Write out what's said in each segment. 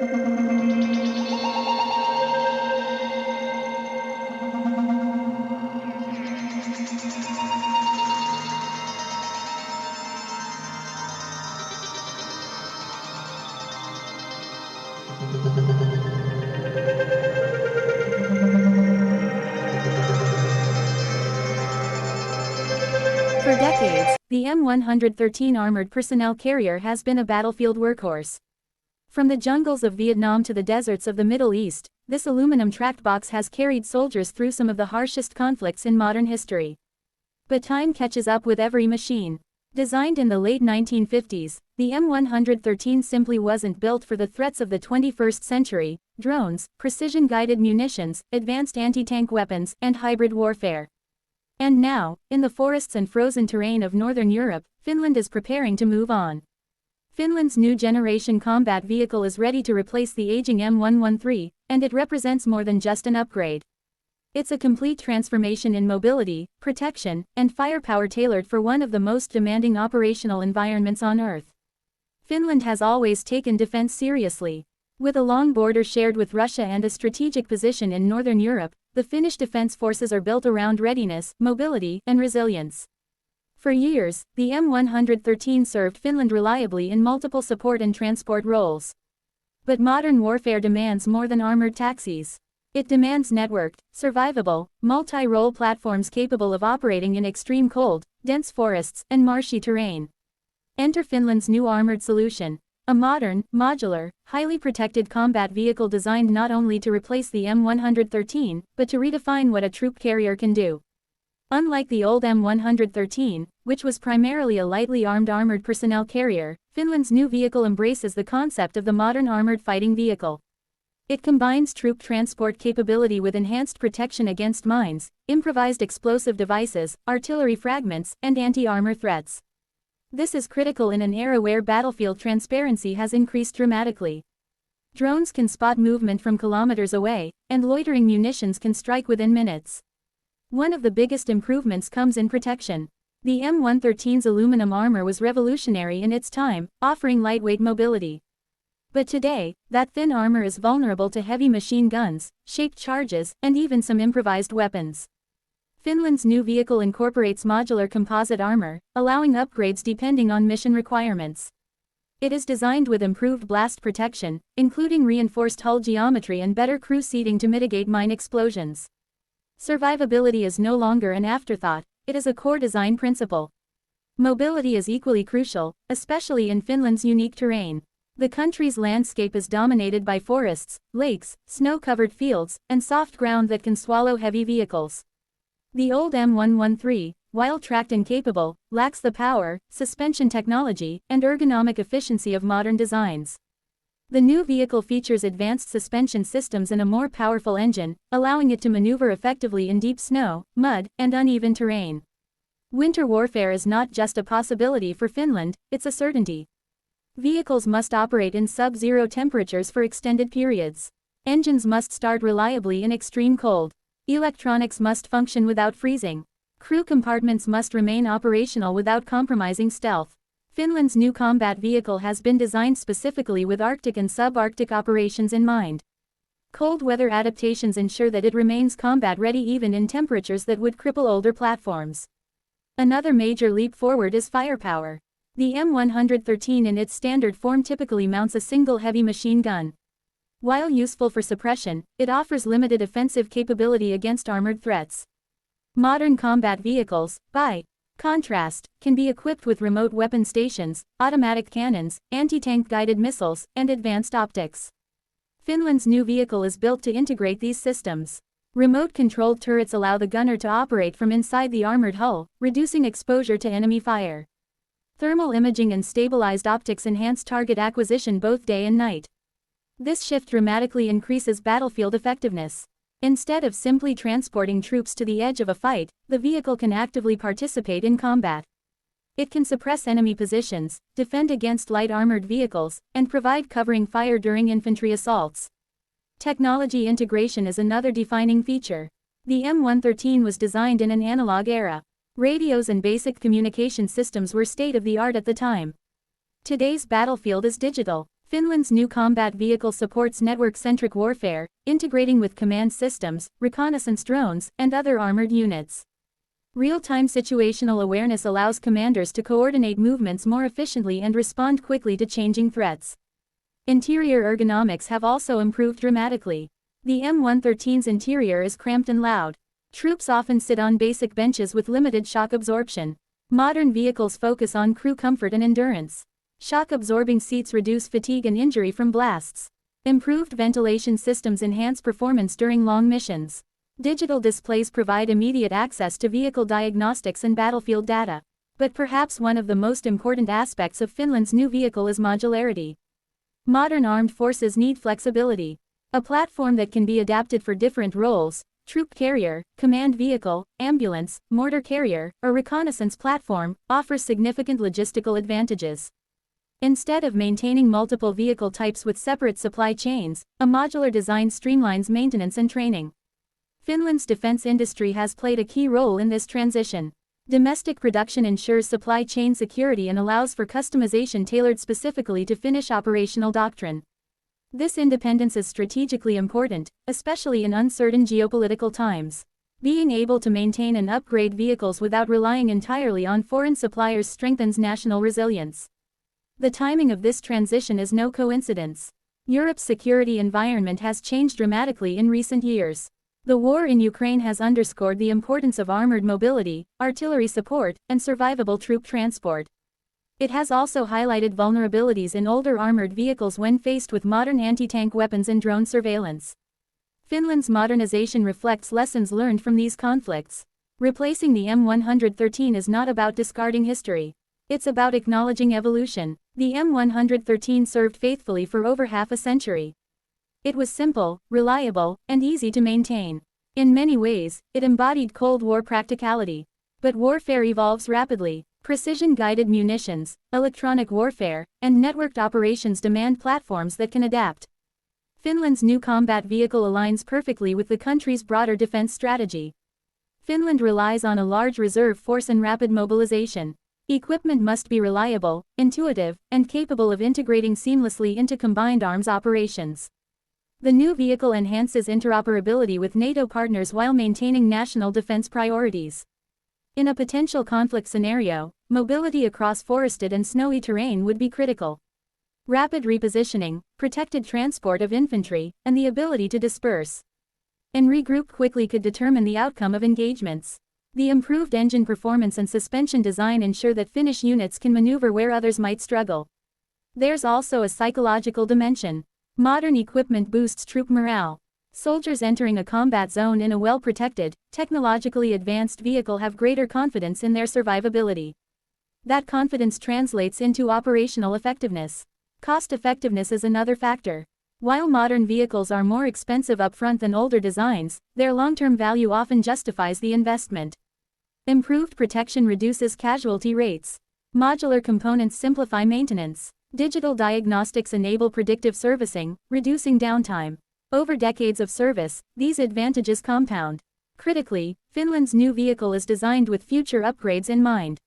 For decades, the M113 armored personnel carrier has been a battlefield workhorse. From the jungles of Vietnam to the deserts of the Middle East, this aluminum-tracked box has carried soldiers through some of the harshest conflicts in modern history. But time catches up with every machine. Designed in the late 1950s, the M113 simply wasn't built for the threats of the 21st century: drones, precision-guided munitions, advanced anti-tank weapons, and hybrid warfare. And now, in the forests and frozen terrain of northern Europe, Finland is preparing to move on. Finland's new generation combat vehicle is ready to replace the aging M113, and it represents more than just an upgrade. It's a complete transformation in mobility, protection, and firepower tailored for one of the most demanding operational environments on Earth. Finland has always taken defense seriously. With a long border shared with Russia and a strategic position in northern Europe, the Finnish defense forces are built around readiness, mobility, and resilience. For years, the M113 served Finland reliably in multiple support and transport roles. But modern warfare demands more than armored taxis. It demands networked, survivable, multi-role platforms capable of operating in extreme cold, dense forests, and marshy terrain. Enter Finland's new armored solution. A modern, modular, highly protected combat vehicle designed not only to replace the M113, but to redefine what a troop carrier can do. Unlike the old M113, which was primarily a lightly armed armored personnel carrier, Finland's new vehicle embraces the concept of the modern armored fighting vehicle. It combines troop transport capability with enhanced protection against mines, improvised explosive devices, artillery fragments, and anti-armor threats. This is critical in an era where battlefield transparency has increased dramatically. Drones can spot movement from kilometers away, and loitering munitions can strike within minutes. One of the biggest improvements comes in protection. The M113's aluminum armor was revolutionary in its time, offering lightweight mobility. But today, that thin armor is vulnerable to heavy machine guns, shaped charges, and even some improvised weapons. Finland's new vehicle incorporates modular composite armor, allowing upgrades depending on mission requirements. It is designed with improved blast protection, including reinforced hull geometry and better crew seating to mitigate mine explosions. Survivability is no longer an afterthought, it is a core design principle. Mobility is equally crucial, especially in Finland's unique terrain. The country's landscape is dominated by forests, lakes, snow-covered fields, and soft ground that can swallow heavy vehicles. The old M113, while tracked and capable, lacks the power, suspension technology, and ergonomic efficiency of modern designs. The new vehicle features advanced suspension systems and a more powerful engine, allowing it to maneuver effectively in deep snow, mud, and uneven terrain. Winter warfare is not just a possibility for Finland, it's a certainty. Vehicles must operate in sub-zero temperatures for extended periods. Engines must start reliably in extreme cold. Electronics must function without freezing. Crew compartments must remain operational without compromising stealth. Finland's new combat vehicle has been designed specifically with Arctic and subarctic operations in mind. Cold weather adaptations ensure that it remains combat-ready even in temperatures that would cripple older platforms. Another major leap forward is firepower. The M113 in its standard form typically mounts a single heavy machine gun. While useful for suppression, it offers limited offensive capability against armored threats. Modern combat vehicles, by contrast, can be equipped with remote weapon stations, automatic cannons, anti-tank guided missiles, and advanced optics. Finland's new vehicle is built to integrate these systems. Remote-controlled turrets allow the gunner to operate from inside the armored hull, reducing exposure to enemy fire. Thermal imaging and stabilized optics enhance target acquisition both day and night. This shift dramatically increases battlefield effectiveness. Instead of simply transporting troops to the edge of a fight, the vehicle can actively participate in combat. It can suppress enemy positions, defend against light armored vehicles, and provide covering fire during infantry assaults. Technology integration is another defining feature. The M113 was designed in an analog era. Radios and basic communication systems were state-of-the-art at the time. Today's battlefield is digital. Finland's new combat vehicle supports network-centric warfare, integrating with command systems, reconnaissance drones, and other armored units. Real-time situational awareness allows commanders to coordinate movements more efficiently and respond quickly to changing threats. Interior ergonomics have also improved dramatically. The M113's interior is cramped and loud. Troops often sit on basic benches with limited shock absorption. Modern vehicles focus on crew comfort and endurance. Shock-absorbing seats reduce fatigue and injury from blasts. Improved ventilation systems enhance performance during long missions. Digital displays provide immediate access to vehicle diagnostics and battlefield data. But perhaps one of the most important aspects of Finland's new vehicle is modularity. Modern armed forces need flexibility. A platform that can be adapted for different roles, troop carrier, command vehicle, ambulance, mortar carrier, or reconnaissance platform, offers significant logistical advantages. Instead of maintaining multiple vehicle types with separate supply chains, a modular design streamlines maintenance and training. Finland's defense industry has played a key role in this transition. Domestic production ensures supply chain security and allows for customization tailored specifically to Finnish operational doctrine. This independence is strategically important, especially in uncertain geopolitical times. Being able to maintain and upgrade vehicles without relying entirely on foreign suppliers strengthens national resilience. The timing of this transition is no coincidence. Europe's security environment has changed dramatically in recent years. The war in Ukraine has underscored the importance of armored mobility, artillery support, and survivable troop transport. It has also highlighted vulnerabilities in older armored vehicles when faced with modern anti-tank weapons and drone surveillance. Finland's modernization reflects lessons learned from these conflicts. Replacing the M113 is not about discarding history. It's about acknowledging evolution. The M113 served faithfully for over half a century. It was simple, reliable, and easy to maintain. In many ways, it embodied Cold War practicality. But warfare evolves rapidly. Precision-guided munitions, electronic warfare, and networked operations demand platforms that can adapt. Finland's new combat vehicle aligns perfectly with the country's broader defense strategy. Finland relies on a large reserve force and rapid mobilization. Equipment must be reliable, intuitive, and capable of integrating seamlessly into combined arms operations. The new vehicle enhances interoperability with NATO partners while maintaining national defense priorities. In a potential conflict scenario, mobility across forested and snowy terrain would be critical. Rapid repositioning, protected transport of infantry, and the ability to disperse and regroup quickly could determine the outcome of engagements. The improved engine performance and suspension design ensure that Finnish units can maneuver where others might struggle. There's also a psychological dimension. Modern equipment boosts troop morale. Soldiers entering a combat zone in a well-protected, technologically advanced vehicle have greater confidence in their survivability. That confidence translates into operational effectiveness. Cost-effectiveness is another factor. While modern vehicles are more expensive upfront than older designs, their long-term value often justifies the investment. Improved protection reduces casualty rates. Modular components simplify maintenance. Digital diagnostics enable predictive servicing, reducing downtime. Over decades of service, these advantages compound. Critically, Finland's new vehicle is designed with future upgrades in mind.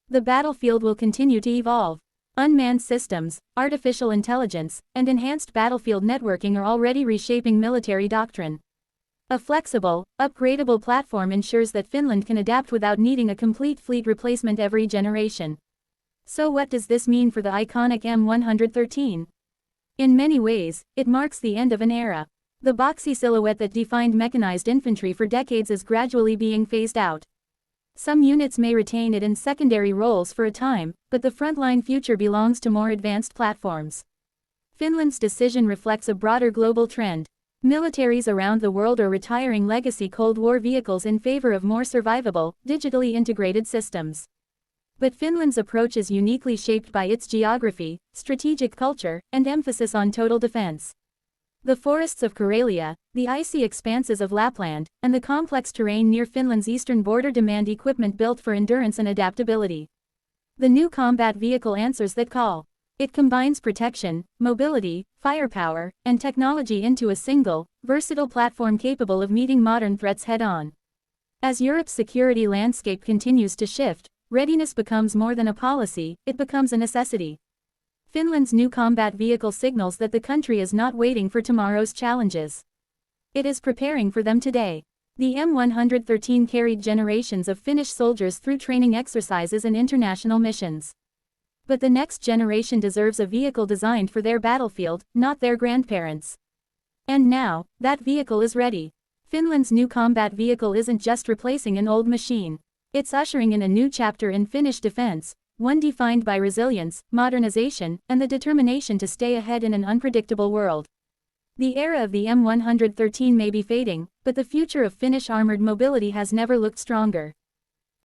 The battlefield will continue to evolve. Unmanned systems, artificial intelligence, and enhanced battlefield networking are already reshaping military doctrine. A flexible, upgradable platform ensures that Finland can adapt without needing a complete fleet replacement every generation. So what does this mean for the iconic M113? In many ways, it marks the end of an era. The boxy silhouette that defined mechanized infantry for decades is gradually being phased out. Some units may retain it in secondary roles for a time, but the frontline future belongs to more advanced platforms. Finland's decision reflects a broader global trend. Militaries around the world are retiring legacy Cold War vehicles in favor of more survivable, digitally integrated systems. But Finland's approach is uniquely shaped by its geography, strategic culture, and emphasis on total defense. The forests of Karelia, the icy expanses of Lapland, and the complex terrain near Finland's eastern border demand equipment built for endurance and adaptability. The new combat vehicle answers that call. It combines protection, mobility, firepower, and technology into a single, versatile platform capable of meeting modern threats head-on. As Europe's security landscape continues to shift, readiness becomes more than a policy, it becomes a necessity. Finland's new combat vehicle signals that the country is not waiting for tomorrow's challenges. It is preparing for them today. The M113 carried generations of Finnish soldiers through training exercises and international missions. But the next generation deserves a vehicle designed for their battlefield, not their grandparents'. And now, that vehicle is ready. Finland's new combat vehicle isn't just replacing an old machine. It's ushering in a new chapter in Finnish defense, one defined by resilience, modernization, and the determination to stay ahead in an unpredictable world. The era of the M113 may be fading, but the future of Finnish armored mobility has never looked stronger.